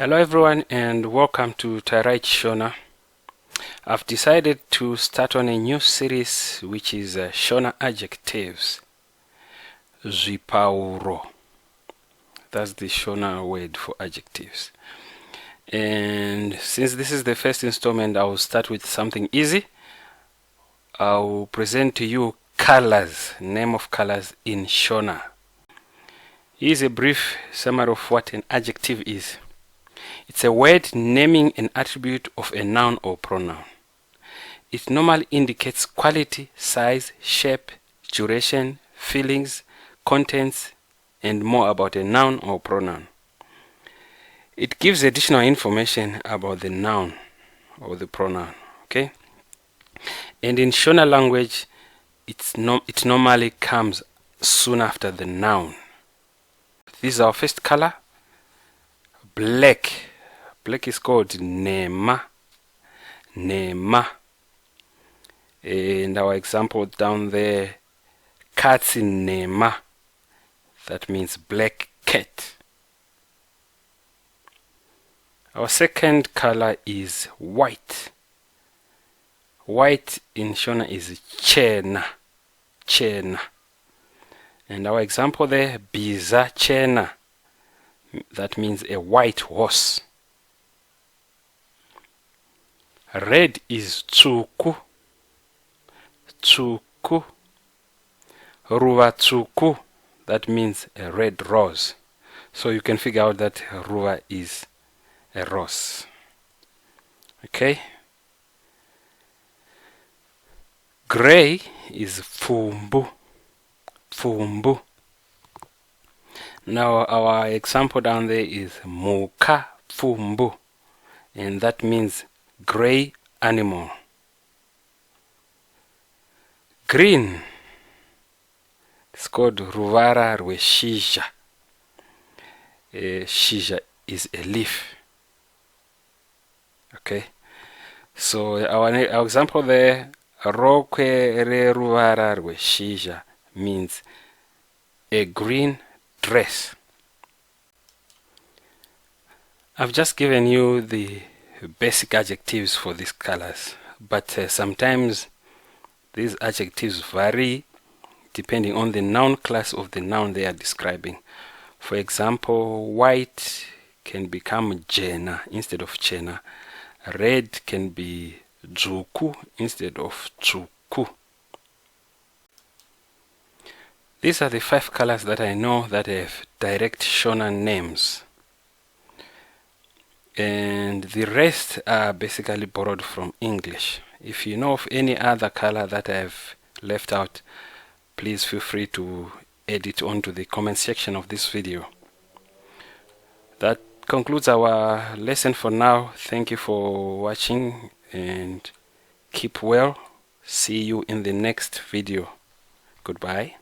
Hello everyone and welcome to Tairai Shona. I've decided to start on a new series which is Shona adjectives. Zvipauro. That's the Shona word for adjectives. And since this is the first installment, I will start with something easy. I will present to you colors, name of colors in Shona. Here's a brief summary of what an adjective is. It's a word naming an attribute of a noun or pronoun. It normally indicates quality, size, shape, duration, feelings, contents, and more about a noun or pronoun. It gives additional information about the noun or the pronoun. Okay? And in Shona language, it normally comes soon after the noun. This is our first color, black. Black is called Nema. Nema. And our example down there, Katsi Nema. That means black cat. Our second color is white. White in Shona is Chena. Chena. And our example there, Biza Chena. That means a white horse. Red is Tsuku. Tsuku. Ruva Tsuku. That means a red rose. So you can figure out that Ruva is a rose. Okay. Gray is Fumbu. Fumbu. Now our example down there is Muka Fumbu. And that means gray animal. Green, it's called Ruvara Rweshija. Shija is a leaf. Okay, so our example there, Rokwe re Ruvara Rweshija means a green dress. I've just given you the basic adjectives for these colors, but sometimes these adjectives vary depending on the noun class of the noun they are describing. For example, white can become Jena instead of Chena. Red can be Dzuku instead of Tsuku. These are the 5 colors that I know that have direct Shona names. And the rest are basically borrowed from English. If you know of any other color that I've left out, please feel free to add it onto the comment section of this video. That concludes our lesson for now. Thank you for watching and keep well. See you in the next video. Goodbye.